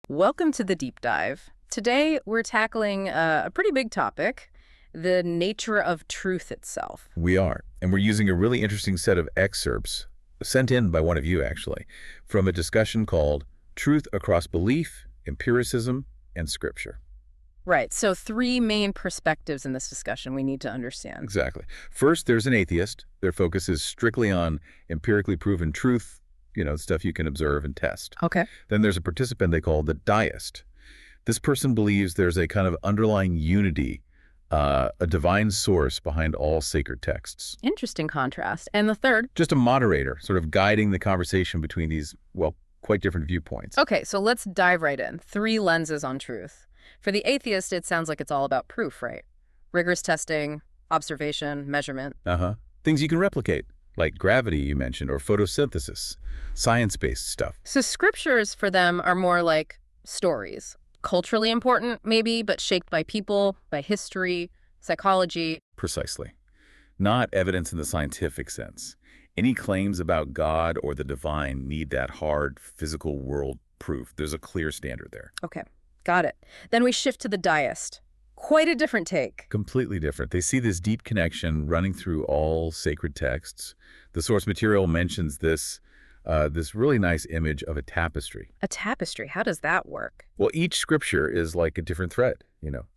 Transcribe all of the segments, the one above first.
Welcome to the deep dive. Today, we're tackling a pretty big topic, the nature of truth itself. We are. And we're using a really interesting set of excerpts, sent in by one of you actually, from a discussion called Truth Across Belief, Empiricism, and Scripture. Right, so three main perspectives in this discussion we need to understand. Exactly. First, there's an atheist. Their focus is strictly on empirically proven truth, stuff you can observe and test. Okay. Then there's a participant they call the deist. This person believes there's a kind of underlying unity, a divine source behind all sacred texts. Interesting contrast. And the third? Just a moderator, sort of guiding the conversation between these, quite different viewpoints. Okay, so let's dive right in. Three lenses on truth. For the atheist, it sounds like it's all about proof, right? Rigorous testing, observation, measurement. Things you can replicate, like gravity you mentioned, or photosynthesis, science-based stuff. So scriptures for them are more like stories. Culturally important, maybe, but shaped by people, by history, psychology. Precisely. Not evidence in the scientific sense. Any claims about God or the divine need that hard, physical world proof. There's a clear standard there. Okay, got it. Then we shift to the deist. Quite a different take. Completely different. They see this deep connection running through all sacred texts. The source material mentions this really nice image of a tapestry. A tapestry, how does that work? Well, each scripture is like a different thread,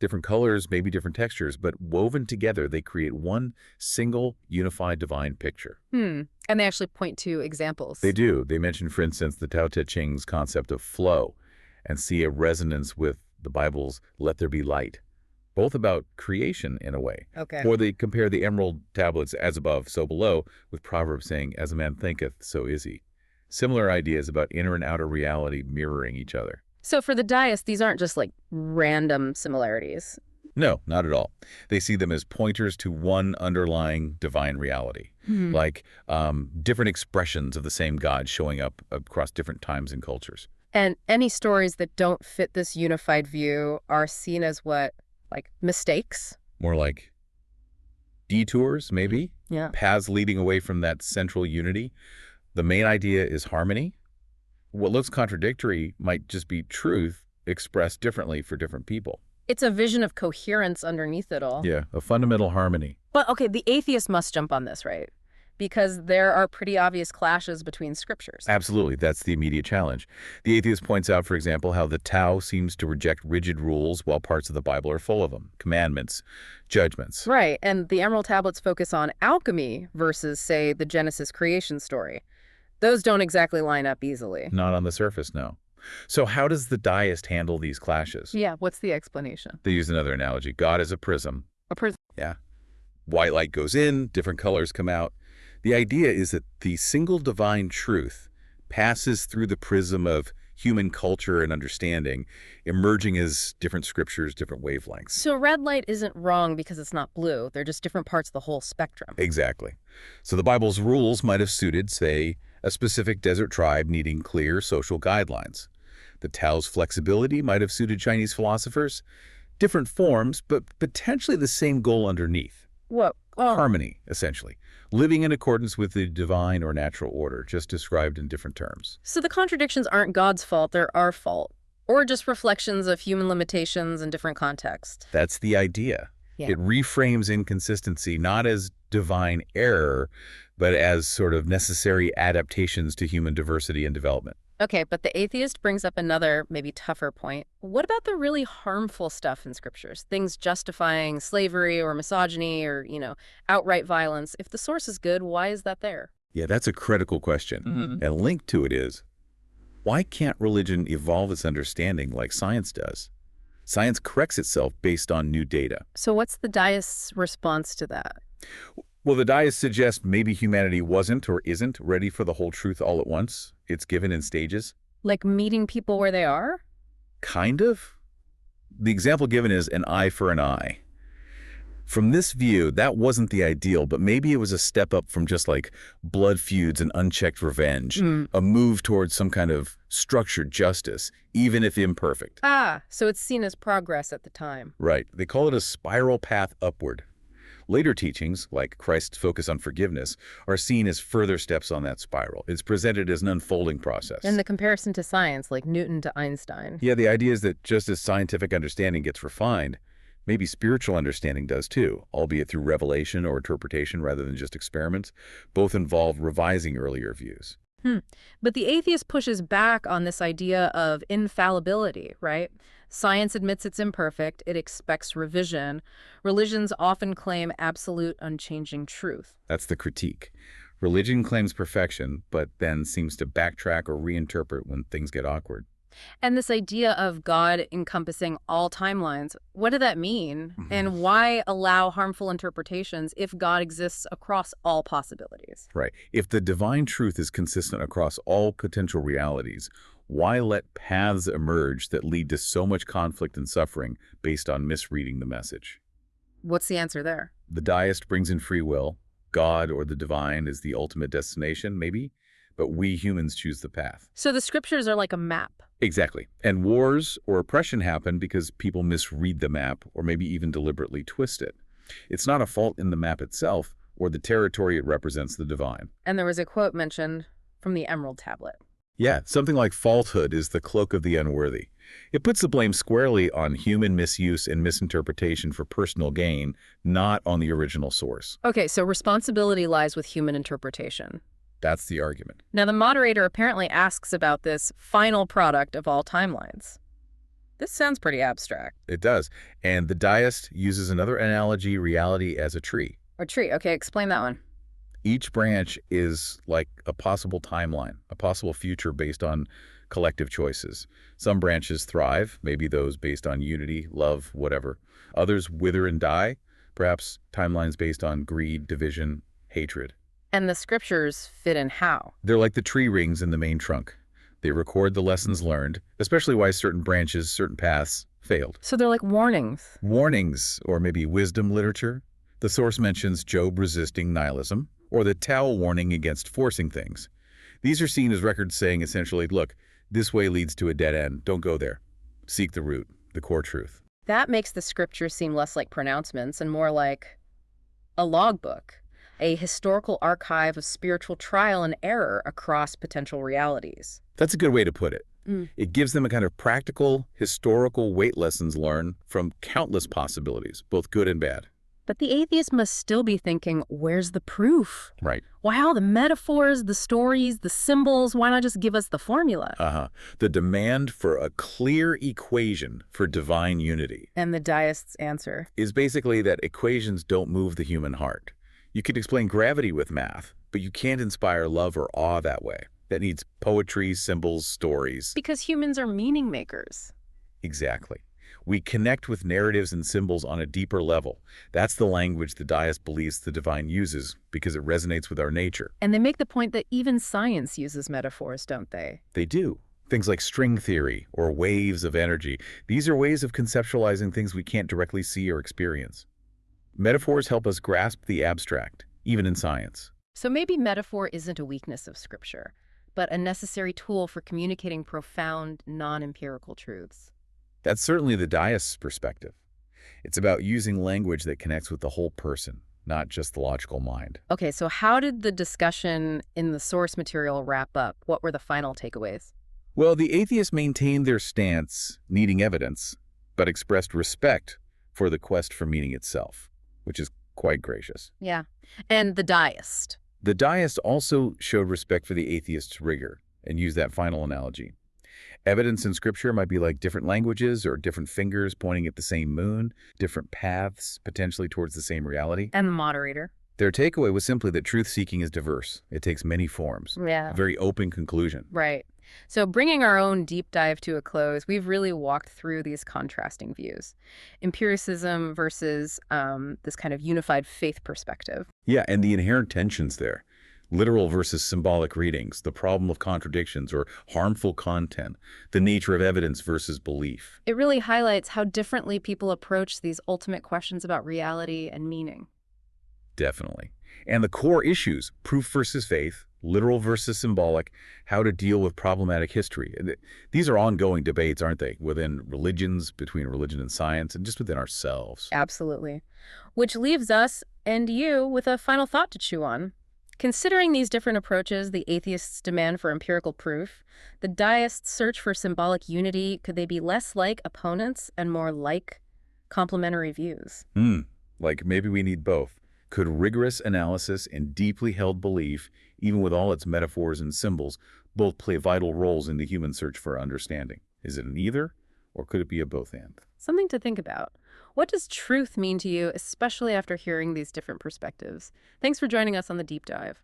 different colors, maybe different textures, but woven together, they create one single unified divine picture. And they actually point to examples. They do. They mention, for instance, the Tao Te Ching's concept of flow and see a resonance with the Bible's let there be light, both about creation in a way. Okay. Or they compare the emerald tablets as above, so below, with Proverbs saying, as a man thinketh, so is he. Similar ideas about inner and outer reality mirroring each other. So for the deist, these aren't just like random similarities. No, not at all. They see them as pointers to one underlying divine reality, like different expressions of the same God showing up across different times and cultures. And any stories that don't fit this unified view are seen as what? Like mistakes? More like detours, maybe? Yeah. Paths leading away from that central unity. The main idea is harmony. What looks contradictory might just be truth expressed differently for different people. It's a vision of coherence underneath it all. Yeah, a fundamental harmony. But okay, the atheist must jump on this, right? Because there are pretty obvious clashes between scriptures. Absolutely, that's the immediate challenge. The atheist points out, for example, how the Tao seems to reject rigid rules while parts of the Bible are full of them. Commandments, judgments. Right, and the Emerald Tablets focus on alchemy versus, say, the Genesis creation story. Those don't exactly line up easily. Not on the surface, no. So how does the deist handle these clashes? Yeah, what's the explanation? They use another analogy. God is a prism. A prism. Yeah. White light goes in, different colors come out. The idea is that the single divine truth passes through the prism of human culture and understanding, emerging as different scriptures, different wavelengths. So red light isn't wrong because it's not blue. They're just different parts of the whole spectrum. Exactly. So the Bible's rules might have suited, say, a specific desert tribe needing clear social guidelines. The Tao's flexibility might have suited Chinese philosophers. Different forms, but potentially the same goal underneath. What? Oh. Harmony, essentially. Living in accordance with the divine or natural order, just described in different terms. So the contradictions aren't God's fault, they're our fault. Or just reflections of human limitations in different contexts. That's the idea. Yeah. It reframes inconsistency not as divine error, but as sort of necessary adaptations to human diversity and development. Okay, but the atheist brings up another, maybe tougher point. What about the really harmful stuff in scriptures? Things justifying slavery or misogyny or, outright violence. If the source is good, why is that there? Yeah, that's a critical question. And linked to it is, why can't religion evolve its understanding like science does? Science corrects itself based on new data. So what's the deist's response to that? Well, the deists suggest maybe humanity wasn't or isn't ready for the whole truth all at once. It's given in stages. Like meeting people where they are? Kind of. The example given is an eye for an eye. From this view, that wasn't the ideal, but maybe it was a step up from just like blood feuds and unchecked revenge, a move towards some kind of structured justice, even if imperfect. Ah, so it's seen as progress at the time. Right. They call it a spiral path upward. Later teachings, like Christ's focus on forgiveness, are seen as further steps on that spiral. It's presented as an unfolding And process. the comparison to science, like Newton to Einstein. Yeah, the idea is that just as scientific understanding gets refined, maybe spiritual understanding does too, albeit through revelation or interpretation rather than just experiments. Both involve revising earlier views. Hmm. But the atheist pushes back on this idea of infallibility, right? Science admits it's imperfect, it expects revision. Religions often claim absolute, unchanging truth. That's the critique. Religion claims perfection, but then seems to backtrack or reinterpret when things get awkward. And this idea of God encompassing all timelines, what did that mean? Mhm. And why allow harmful interpretations if God exists across all possibilities? Right. If the divine truth is consistent across all potential realities, why let paths emerge that lead to so much conflict and suffering based on misreading the message? What's the answer there? The deist brings in free will. God or the divine is the ultimate destination, maybe, but we humans choose the path. So the scriptures are like a map. Exactly. And wars or oppression happen because people misread the map or maybe even deliberately twist it. It's not a fault in the map itself or the territory it represents the divine. And there was a quote mentioned from the Emerald Tablet. Yeah, something like falsehood is the cloak of the unworthy. It puts the blame squarely on human misuse and misinterpretation for personal gain, not on the original source. Okay, so responsibility lies with human interpretation. That's the argument. Now, the moderator apparently asks about this final product of all timelines. This sounds pretty abstract. It does. And the deist uses another analogy, reality as a tree. Or tree. Okay, explain that one. Each branch is like a possible timeline, a possible future based on collective choices. Some branches thrive, maybe those based on unity, love, whatever. Others wither and die, perhaps timelines based on greed, division, hatred. And the scriptures fit in how? They're like the tree rings in the main trunk. They record the lessons learned, especially why certain branches, certain paths failed. So they're like warnings. Warnings, or maybe wisdom literature. The source mentions Job resisting nihilism, or the Tao warning against forcing things. These are seen as records saying essentially, look, this way leads to a dead end. Don't go there. Seek the root, the core truth. That makes the scriptures seem less like pronouncements and more like a logbook, a historical archive of spiritual trial and error across potential realities. That's a good way to put it. Mm. It gives them a kind of practical, historical weight lessons learned from countless possibilities, both good and bad. But the atheist must still be thinking, where's the proof? Right. Why all the metaphors, the stories, the symbols? Why not just give us the formula? The demand for a clear equation for divine unity And the deist's answer. is basically that equations don't move the human heart. You can explain gravity with math, but you can't inspire love or awe that way. That needs poetry, symbols, stories. Because humans are meaning makers. Exactly. We connect with narratives and symbols on a deeper level. That's the language the deist believes the divine uses because it resonates with our nature. And they make the point that even science uses metaphors, don't they? They do. Things like string theory or waves of energy. These are ways of conceptualizing things we can't directly see or experience. Metaphors help us grasp the abstract, even in science. So maybe metaphor isn't a weakness of scripture, but a necessary tool for communicating profound, non-empirical truths. That's certainly the deist's perspective. It's about using language that connects with the whole person, not just the logical mind. Okay, so how did the discussion in the source material wrap up? What were the final takeaways? Well, the atheists maintained their stance, needing evidence, but expressed respect for the quest for meaning itself, which is quite gracious. Yeah. And the deist. The deist also showed respect for the atheist's rigor and used that final analogy. Evidence in scripture might be like different languages or different fingers pointing at the same moon, different paths potentially towards the same reality. And the moderator. Their takeaway was simply that truth-seeking is diverse. It takes many forms. Yeah. A very open conclusion. Right. So bringing our own deep dive to a close, we've really walked through these contrasting views. Empiricism versus this kind of unified faith perspective. Yeah, and the inherent tensions there. Literal versus symbolic readings, the problem of contradictions or harmful content, the nature of evidence versus belief. It really highlights how differently people approach these ultimate questions about reality and meaning. Definitely. And the core issues, proof versus faith, literal versus symbolic, how to deal with problematic history. These are ongoing debates, aren't they, within religions, between religion and science, and just within ourselves. Absolutely. Which leaves us and you with a final thought to chew on. Considering these different approaches, the atheists' demand for empirical proof, the deists' search for symbolic unity, could they be less like opponents and more like complementary views? Hmm, like maybe we need both. Could rigorous analysis and deeply held belief, even with all its metaphors and symbols, both play vital roles in the human search for understanding? Is it an either, or could it be a both and? Something to think about. What does truth mean to you, especially after hearing these different perspectives? Thanks for joining us on the deep dive.